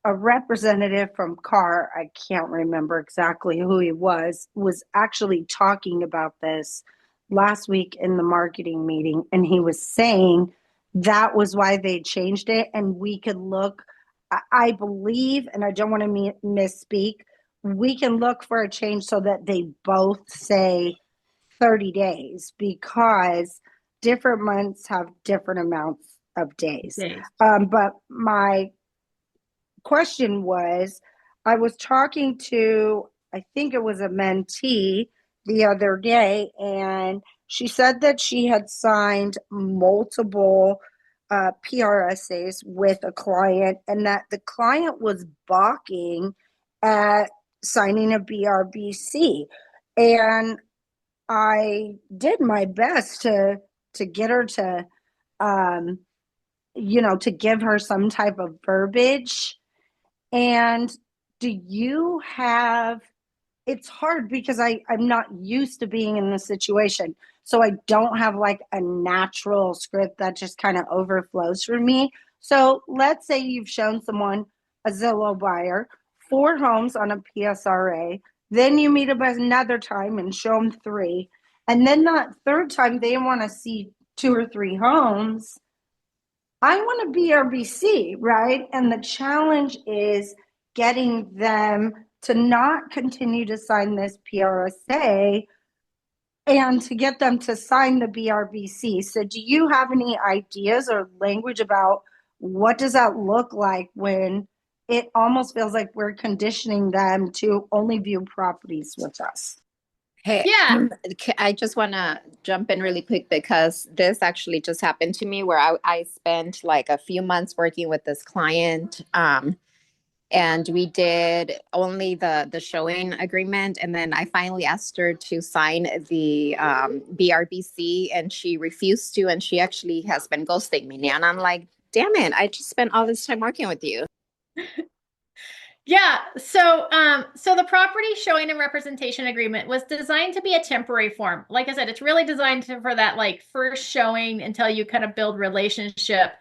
A representative from CAR, I can't remember exactly who he was actually talking about this last week in the marketing meeting, and he was saying that was why they changed it, and we could look, I believe, and I don't want to misspeak, we can look for a change so that they both say 30 days because different months have different amounts of days. But my question was, I was talking to, I think it was a mentee the other day, and she said that she had signed multiple PRSAs with a client and that the client was balking at signing a BRBC. And I did my best to get her to, to give her some type of verbiage. And do you have, it's hard because I'm not used to being in this situation. So I don't have like a natural script that just kind of overflows for me. So let's say you've shown someone a Zillow buyer, 4 homes on a PSRA. Then you meet up another time and show them 3. And then that third time they want to see 2 or 3 homes. I want a BRBC, right? And the challenge is getting them to not continue to sign this PRSA and to get them to sign the BRBC. So do you have any ideas or language about what does that look like when it almost feels like we're conditioning them to only view properties with us? Hey, Yeah. I just want to jump in really quick because this actually just happened to me where I spent like a few months working with this client. And we did only the showing agreement, and then I finally asked her to sign the BRBC, and she refused to, and she actually has been ghosting me now. And I'm like, damn it, I just spent all this time working with you. Yeah, so the property showing and representation agreement was designed to be a temporary form. Like I said, it's really designed for that like first showing until you kind of build relationship.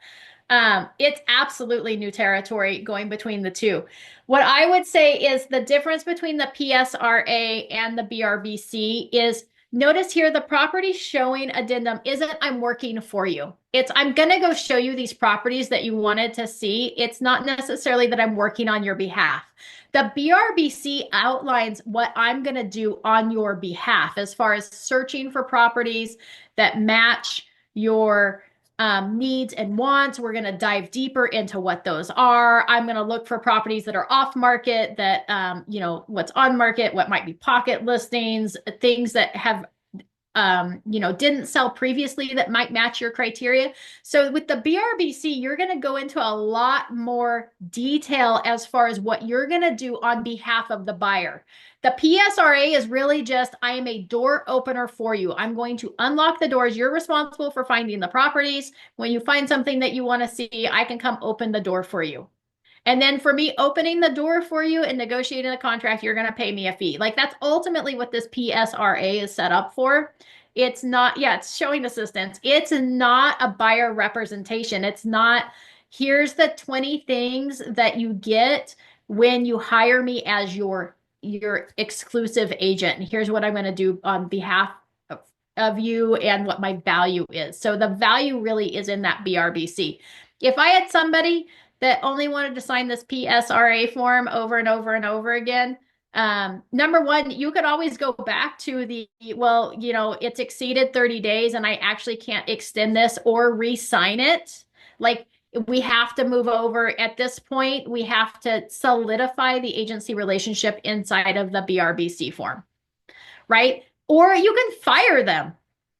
It's absolutely new territory going between the two. What I would say is the difference between the PSRA and the BRBC is notice here the property showing addendum isn't I'm working for you. It's I'm going to go show you these properties that you wanted to see. It's not necessarily that I'm working on your behalf. The BRBC outlines what I'm going to do on your behalf as far as searching for properties that match your needs and wants. We're going to dive deeper into what those are. I'm going to look for properties that are off market, that, what's on market, what might be pocket listings, things that have, didn't sell previously that might match your criteria. So with the BRBC, you're going to go into a lot more detail as far as what you're going to do on behalf of the buyer. The PSRA is really just, I am a door opener for you. I'm going to unlock the doors. You're responsible for finding the properties. When you find something that you want to see, I can come open the door for you. And then for me opening the door for you and negotiating the contract, you're going to pay me a fee. Like that's ultimately what this PSRA is set up for. It's not, yeah, it's showing assistance. It's not a buyer representation. It's not, here's the 20 things that you get when you hire me as your exclusive agent. And here's what I'm going to do on behalf of you and what my value is. So the value really is in that BRBC. If I had somebody that only wanted to sign this PSRA form over and over and over again, number one, you could always go back to the, well, it's exceeded 30 days and I actually can't extend this or re-sign it. Like we have to move over at this point. We have to solidify the agency relationship inside of the BRBC form, right? Or you can fire them.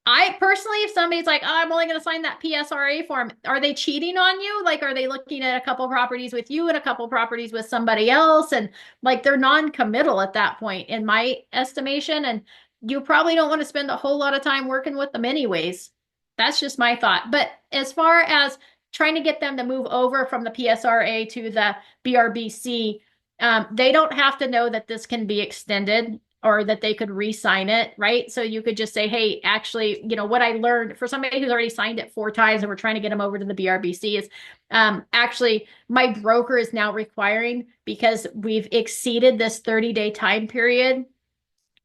I personally, if somebody's like, oh, I'm only going to sign that PSRA form, are they cheating on you? Like, are they looking at a couple properties with you and a couple properties with somebody else? And like, they're non-committal at that point, in my estimation. And you probably don't want to spend a whole lot of time working with them anyways. That's just my thought. But as far as trying to get them to move over from the PSRA to the BRBC, they don't have to know that this can be extended or that they could re-sign it, right? So you could just say, hey, actually, what I learned for somebody who's already signed it 4 times and we're trying to get them over to the BRBC is actually my broker is now requiring, because we've exceeded this 30-day time period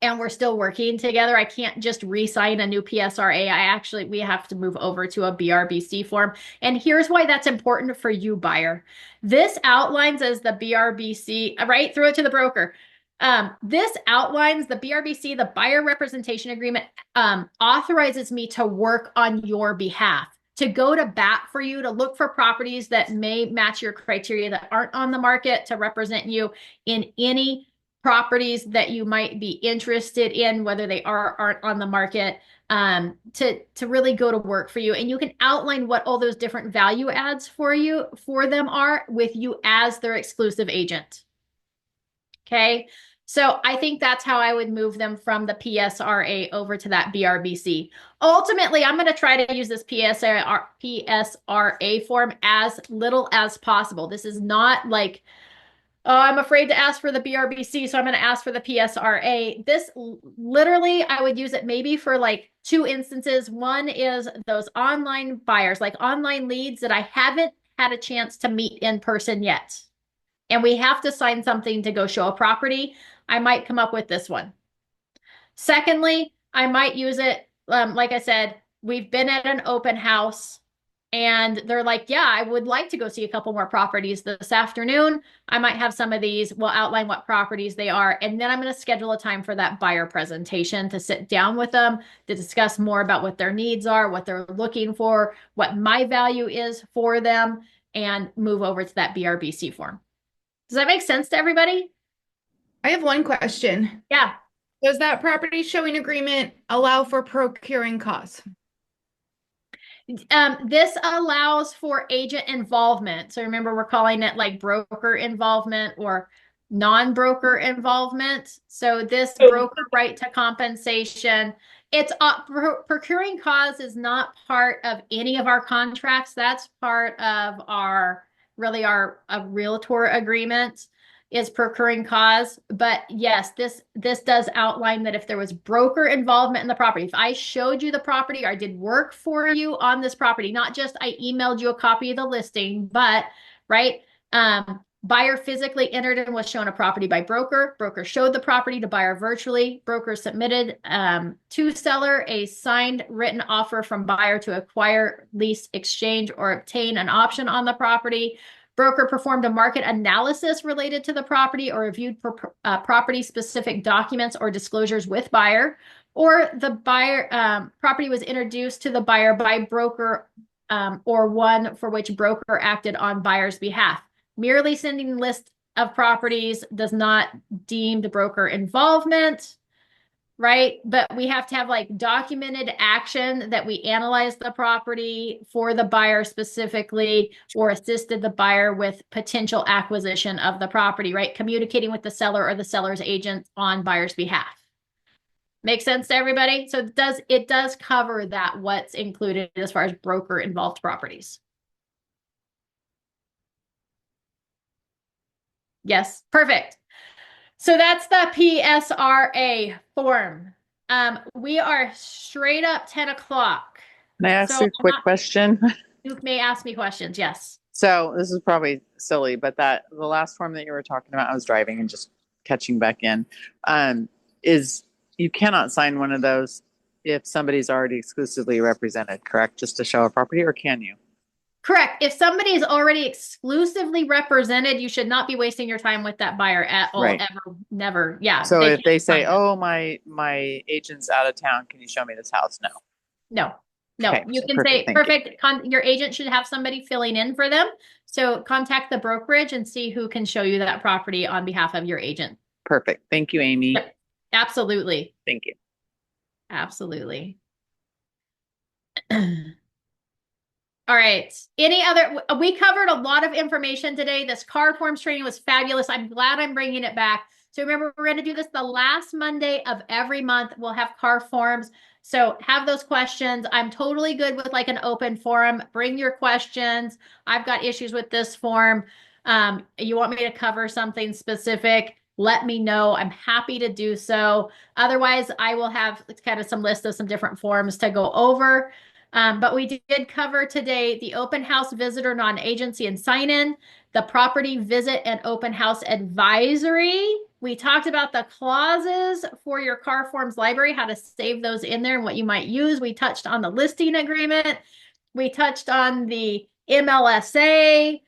and we're still working together, I can't just re-sign a new PSRA. We have to move over to a BRBC form. And here's why that's important for you, buyer. This outlines as the BRBC, right? Throw it to the broker. This outlines the BRBC, the buyer representation agreement, authorizes me to work on your behalf, to go to bat for you, to look for properties that may match your criteria that aren't on the market, to represent you in any properties that you might be interested in, whether they are or aren't on the market, to really go to work for you. And you can outline what all those different value adds for them are with you as their exclusive agent. Okay. So I think that's how I would move them from the PSRA over to that BRBC. Ultimately, I'm going to try to use this PSRA form as little as possible. This is not like, oh, I'm afraid to ask for the BRBC, so I'm going to ask for the PSRA. This literally, I would use it maybe for like 2 instances. One is those online buyers, like online leads that I haven't had a chance to meet in person yet. And we have to sign something to go show a property. I might come up with this one. Secondly, I might use it, like I said, we've been at an open house and they're like, yeah, I would like to go see a couple more properties this afternoon. I might have some of these. We'll outline what properties they are. And then I'm going to schedule a time for that buyer presentation to sit down with them, to discuss more about what their needs are, what they're looking for, what my value is for them, and move over to that BRBC form. Does that make sense to everybody? I have one question. Yeah. Does that property showing agreement allow for procuring costs? This allows for agent involvement. So remember, we're calling it like broker involvement or non-broker involvement. So this broker right to compensation, it's procuring cause is not part of any of our contracts. That's part of our really our a realtor agreement is procuring cause. But yes, this does outline that if there was broker involvement in the property, if I showed you the property or I did work for you on this property, not just I emailed you a copy of the listing, but right, buyer physically entered and was shown a property by broker. Broker showed the property to buyer virtually. Broker submitted to seller a signed written offer from buyer to acquire, lease, exchange, or obtain an option on the property. Broker performed a market analysis related to the property or reviewed property specific documents or disclosures with buyer, or the buyer property was introduced to the buyer by broker or one for which broker acted on buyer's behalf. Merely sending list of properties does not deem the broker involvement. Right? But we have to have like documented action that we analyzed the property for the buyer specifically or assisted the buyer with potential acquisition of the property, right? Communicating with the seller or the seller's agent on buyer's behalf. Make sense to everybody? So it does cover that what's included as far as broker involved properties. Yes, perfect. So that's the PSRA form. We are straight up 10 o'clock. Can I ask So you a quick question? You may ask me questions. Yes. So this is probably silly, but the last form that you were talking about, I was driving and just catching back in, is you cannot sign one of those if somebody's already exclusively represented, correct? Just to show a property, or can you? Correct. If somebody is already exclusively represented, you should not be wasting your time with that buyer at all, Right. ever, never. Yeah. So if they can't say, sign it. "Oh, my agent's out of town, can you show me this house?" No. No, Okay, you can perfect, say thank you. perfect. Your agent should have somebody filling in for them. So contact the brokerage and see who can show you that property on behalf of your agent. Perfect. Thank you, Amy. Yep. Absolutely. Thank you. Absolutely. All right. We covered a lot of information today. This card forms training was fabulous. I'm glad I'm bringing it back. So remember, we're going to do this the last Monday of every month. We'll have car forms. So have those questions. I'm totally good with like an open forum. Bring your questions. I've got issues with this form. You want me to cover something specific? Let me know. I'm happy to do so. Otherwise, I will have kind of some list of some different forms to go over. But we did cover today the open house visitor non-agency and sign-in, the property visit and open house advisory. We talked about the clauses for your car forms library, how to save those in there and what you might use. We touched on the listing agreement. We touched on the MLSA.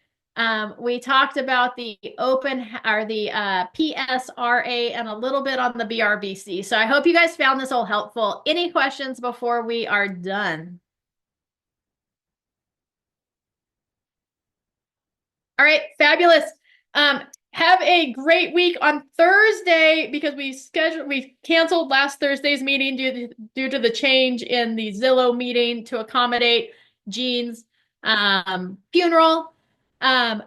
We talked about the PSRA and a little bit on the BRBC. So I hope you guys found this all helpful. Any questions before we are done? All right, fabulous. Have a great week on Thursday because we canceled last Thursday's meeting due to the change in the Zillow meeting to accommodate Jean's funeral.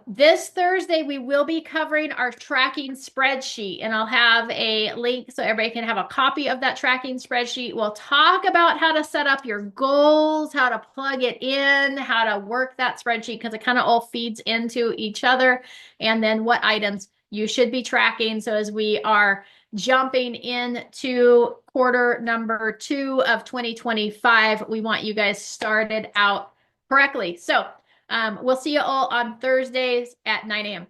This Thursday we will be covering our tracking spreadsheet, and I'll have a link so everybody can have a copy of that tracking spreadsheet. We'll talk about how to set up your goals, how to plug it in, how to work that spreadsheet because it kind of all feeds into each other, and then what items you should be tracking. So as we are jumping into quarter number 2 of 2025, we want you guys started out correctly. So we'll see you all on Thursdays at 9 a.m.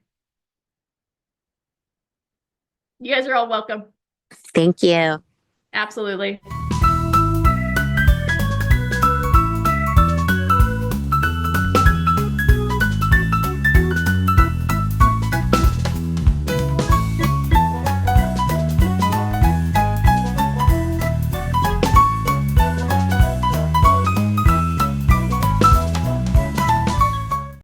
You guys are all welcome. Thank you. Absolutely.